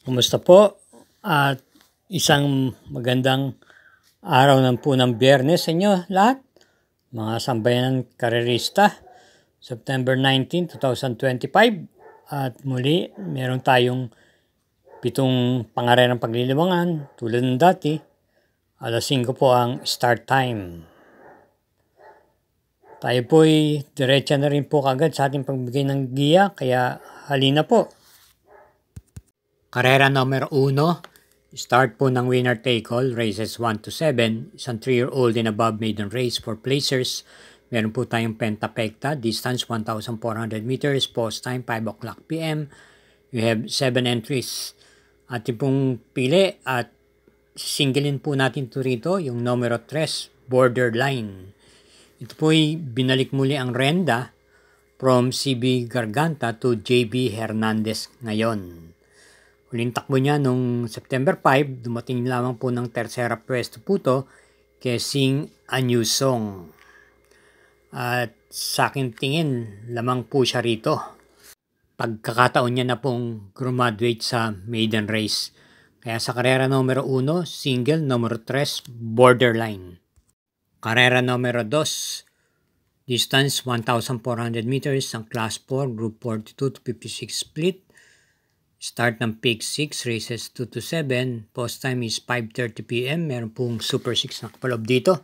Kumusta po? At isang magandang araw po ng Biyernes sa inyo lahat, mga sambayanan karerista. September 19, 2025. At muli, meron tayong 7 pangarerang paglilibangan tulad ng dati. Alas 5 po ang start time. Tayo po'y diretsa na rin po kagad sa ating pagbigay ng giya, kaya halina po. Karera numero 1, start po ng winner take all, races 1 to 7, isang 3-year-old and above maiden race for placers. Meron po tayong pentapekta, distance 1,400 meters, post time 5 o'clock p.m. We have 7 entries. Ating pong pili at singlein po natin ito rito, yung numero 3, Borderline. Ito po'y binalik muli ang renda from CB Garganta to JB Hernandez ngayon. Huling takbo niya nung September 5, dumating lamang po ng tersera pwesto po to kay Sing Anyusong. At sa aking tingin, lamang po siya rito. Pagkakataon niya na pong graduate sa maiden race. Kaya sa karera numero 1, single numero 3, Borderline. Karera numero 2, distance 1,400 meters, ang class 4, group 42 to 56 split. Start ng peak 6, races 2 to 7. Post time is 5:30 p.m. Meron pong Super 6 na kapalob dito.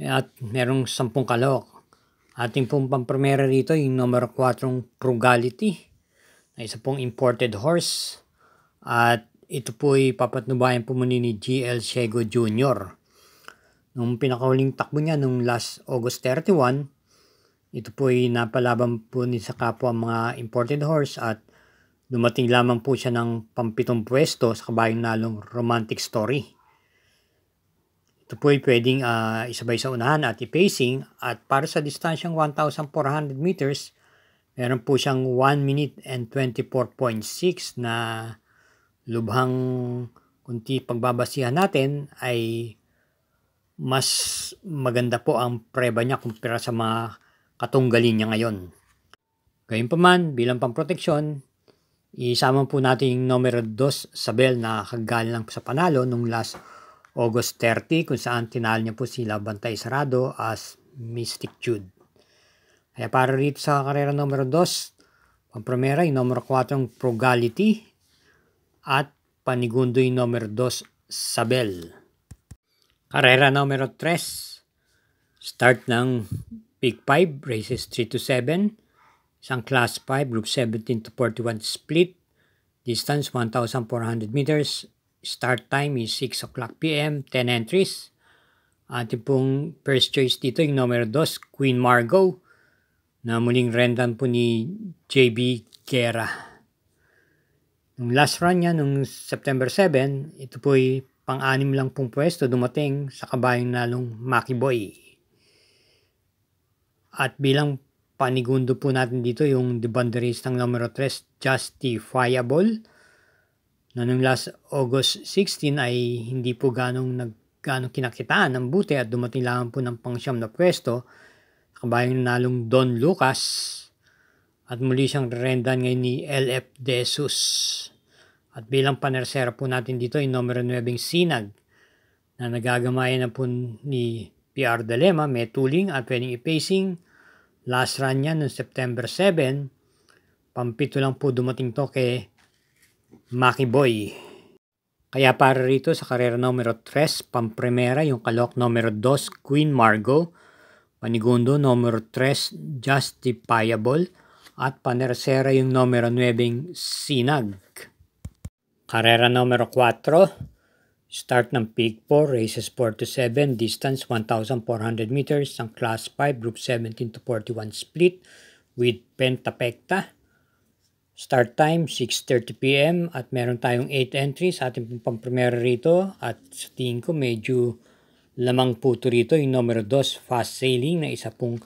At merong 10 kalok. Ating pong pampremera rito yung numero 4, Frugality, na isa pong imported horse. At ito po'y papatnubayan po muli ni GL Ciego Jr. Nung pinakahuling takbo niya nung last August 31, ito po'y napalaban po ni sa kapwa mga imported horse at dumating lamang po siya ng pampitong pwesto sa kabayang nalong Romantic Story. Ito po ay pwedeng isabay sa unahan at i-pacing, at para sa distansyang 1,400 meters, meron po siyang 1 minute and 24.6 na lubhang kunti pagbabasihan natin ay mas maganda po ang preba niya kumpara sa mga katunggalin niya ngayon. Gayunpaman, bilang pamproteksyon, isama po natin yung numero 2, Sabel, na kagaling lang sa panalo nung last August 30 kung saan tinalo niya po sila Bantay Sarado as Mystic Jude. Kaya para rito sa karera numero 2, pampremera yung numero 4, Frugality, at panigundo yung numero 2, Sabel. Karera numero 3, start ng Peak 5, races 3 to 7. Isang class 5, group 17 to 41 split. Distance 1,400 meters. Start time is 6 o'clock p.m. 10 entries. Ating pong first choice dito yung numero 2, Queen Margot, na muling rendan po ni JB Guerra. Nung last run niya, nung September 7, ito po'y pang-anim lang pong pwesto dumating sa kabayang nalong Maki Boy. At bilang panigundo po natin dito yung debanderistang numero 3, Justifiable, na nung last August 16 ay hindi po ganong kinakitaan ng buti at dumating lang po ng pang-siyam na pwesto, kabayang nalong Don Lucas, at muli siyang rendan ngayon ni LF De Jesus. At bilang panersera po natin dito yung numero 9, Sinag, na nagagamayan na po ni PR Dilema, may tuling at pwedeng i-pacing. Last run niya noong September 7, pampito lang po dumating to kay Maki Boy. Kaya para rito sa karera numero 3, pampremera yung kalok numero 2, Queen Margot, panigundo numero 3, Justifiable, at panersera yung numero 9, Sinag. Karera numero 4, start ng Peak 4, races 4 to 7, distance 1,400 meters, ang class 5, group 17 to 41 split with pentapekta. Start time 6:30 p.m. at meron tayong 8 entries sa ating pampremera rito, at sa tingin ko medyo lamang po ito rito yung numero 2, Fast Sailing, na isa pong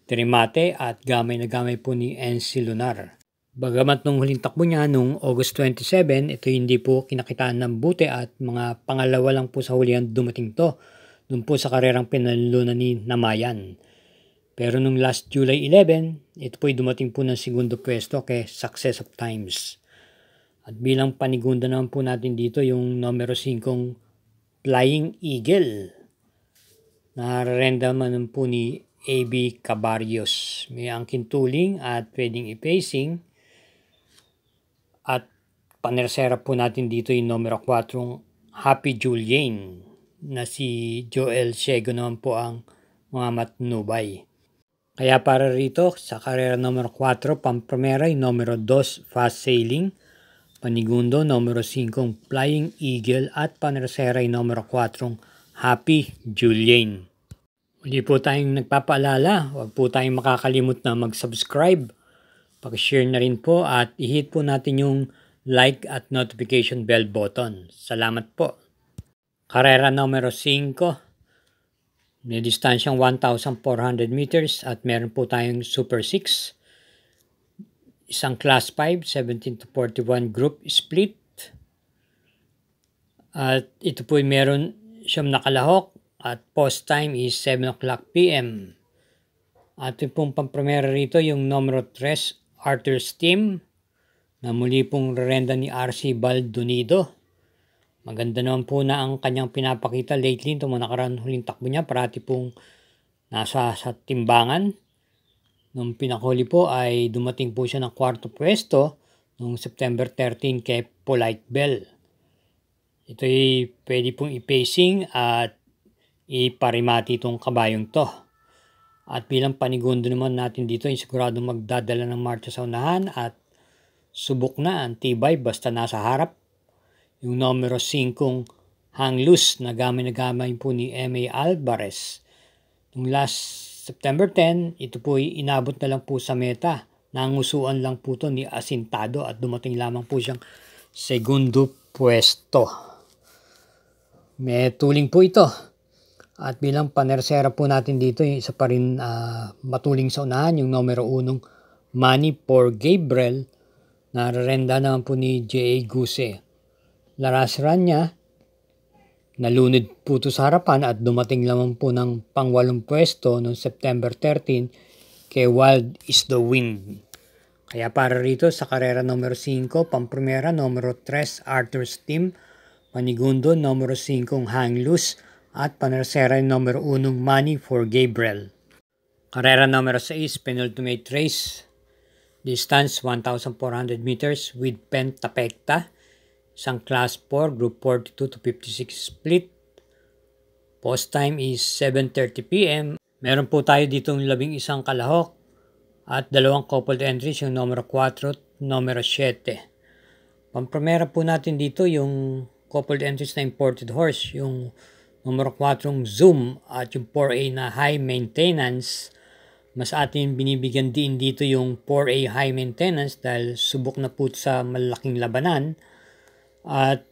trimate at gamay na gamay po ni NC Lunar. Bagamat nung huling takbo niya nung August 27, ito hindi po kinakitaan ng buti at mga pangalawa lang po sa hulihan dumating to dun po sa karerang pinalunan ni Namayan. Pero nung last July 11, ito po'y dumating po ng segundo pwesto kay Success of Times. At bilang panigunda naman po natin dito yung numero 5 Flying Eagle. Nararenda naman po ni AB Cabarrios. May angkin tuling at pwedeng i-pacing. At panersera po natin dito yung numero 4 Happy Julian na si Joel Ciego naman po ang mga matnubay. Kaya para rito sa karera numero 4 Pamprimera yung numero 2 Fast Sailing, panigundo numero 5 Flying Eagle at panersera yung numero 4 Happy Julian. Muli po tayong nagpapaalala, huwag po tayong makakalimot na mag-subscribe, pag-share na rin po at i-hit po natin yung like at notification bell button. Salamat po. Karera numero 5, may distansyang 1,400 meters at meron po tayong Super 6. Isang Class 5, 17 to 41 group split. At ito po meron siyang nakalahok at post time is 7 o'clock p.m. At yung pong pampremera rito yung numero 3 Arthur's Team na muli pong rerenda ni RC Baldonido. Maganda naman po na ang kanyang pinapakita lately itong mga nakaraan huling takbo niya, parati pong nasa sa timbangan. Nung pinakahuli po ay dumating po siya ng 4th pwesto noong September 13 kay Polite Bell. Ito ay pwede pong i-pacing at iparimati itong kabayong to. At bilang panigundo naman natin dito ay siguradong magdadala ng marcha sa unahan at subok na ang tibay basta nasa harap. Yung numero 5 Hang Loose na gamay po ni M.A. Alvarez. Yung last September 10, ito po ay inabot na lang po sa meta. Nangusuan lang po to ni Asintado at dumating lamang po siyang segundo pwesto. May tuling po ito. At bilang panersera po natin dito, yung isa pa rin matuling sa unahan, yung numero 1 Money for Gabriel, nararenda naman po ni J.A. Guse. Laras run niya, nalunod po ito sa harapan at dumating lamang po ng pang-8 pwesto noong September 13 kay Wild is the Wind. Kaya para rito sa karera numero 5, pampremera numero 3 Arthur's Team, panigundo numero 5 Hang Loose at panersera numero 1 Money for Gabriel. Karera numero 6 penultimate race, distance 1,400 meters with pentapekta. Isang Class 4, Group 42 to 56 split. Post time is 7:30 p.m. Meron po tayo ditong 11 kalahok at 2 coupled entries, yung numero 4 at numero 7. Pampremera po natin dito yung coupled entries na imported horse, yung numero 4 Zoom at yung 4A na High Maintenance. Mas atin binibigyan din dito yung 4A High Maintenance dahil subok na po sa malaking labanan. At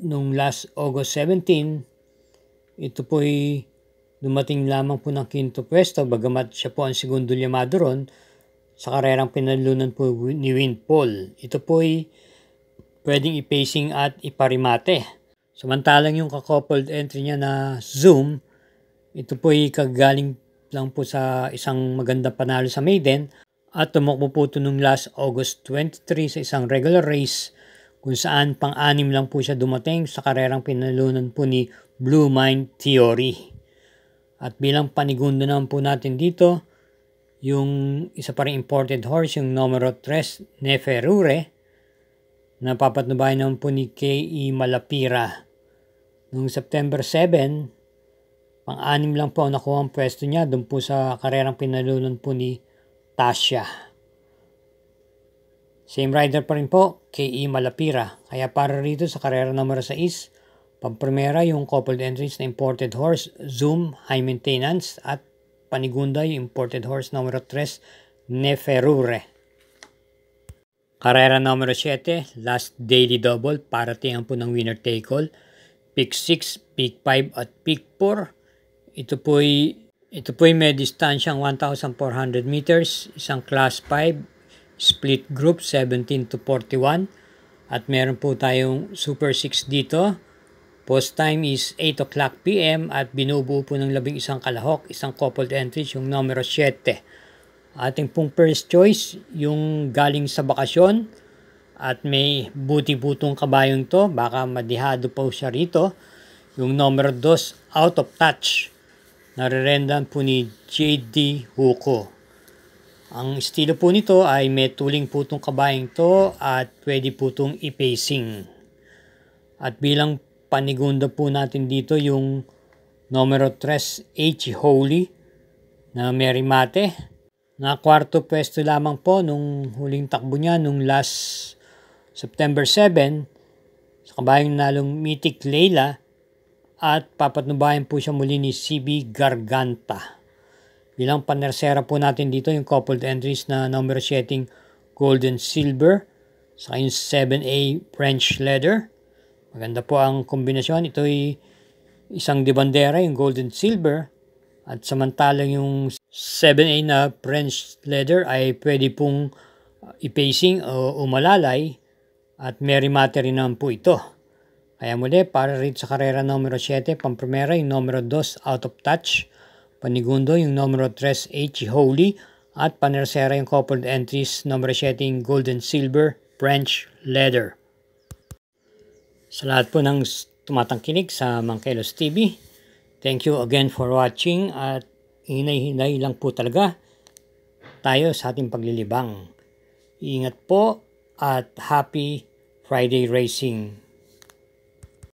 nung last August 17, ito po ay dumating lamang po ng 5th pwesto bagamat siya po ang segundo llamado ron sa karerang pinalunan po ni Windfall. Ito po ay pwedeng i-pacing at iparimate. Samantalang yung coupled entry niya na Zoom, ito po ay kagaling lang po sa isang magandang panalo sa maiden at tumakbo po ito nung last August 23 sa isang regular race kung saan pang-anim lang po siya dumating sa karerang pinalunan po ni Blue Mind Theory. At bilang panigundo naman po natin dito, yung isa pa rin imported horse, yung numero 3 Neferure, na papatnubayan naman po ni K.E. Malapira. Noong September 7, pang-anim lang po ang nakuha ang pwesto niya doon po sa karerang pinalunan po ni Tasha. Same rider pa rin po, K.E. Malapira. Kaya para rito sa karera numero 6, pampremera yung coupled entries na imported horse, Zoom, High Maintenance at panigunda yung imported horse numero 3, Neferure. Karera numero 7, last daily double, paratingan po ng winner take all, pick 6, pick 5 at pick 4. Ito po ay may distansyang 1,400 meters, isang class 5, split group 17 to 41 at meron po tayong Super 6 dito. Post time is 8 o'clock p.m. at binubuo po ng 11 kalahok, isang coupled entries, yung numero 7. Ating pong first choice, yung galing sa bakasyon At may buti po itong kabayong to, baka madihado po siya rito. Yung numero 2, Out of Touch. Nare-rendan po ni J.D. Huko. Ang estilo po nito ay may tuling po itong kabayong to at pwede po itong i-pacing. At bilang panigunda po natin dito yung numero 3, H. Holy na Mary Mate. Na kwarto pwesto lamang po nung huling takbo niya nung last September 7 sa kabayong nalong Mythic Leila at papatnubayan po siya muli ni CB Garganta. Bilang panersera po natin dito yung coupled entries na numero 7 Golden Silver sa yung 7A French Leather. Maganda po ang kombinasyon. Ito ay isang dibandera yung Golden Silver at samantalang yung 7A na French Leather ay pwede pong i-pacing o umalalay at Mary Mate rin naman po ito. Kaya muli, para rin sa karera numero 7, pamprimera yung numero 2, Out of Touch. Panigundo yung numero 3, H. Holy. At panersera yung coupled entries numero 7, Golden Silver, French Leather. Sa lahat po ng tumatangkilik sa Mangkelos TV, thank you again for watching at hinay-hinay lang po talaga tayo sa ating paglilibang. Ingat po at happy Friday racing!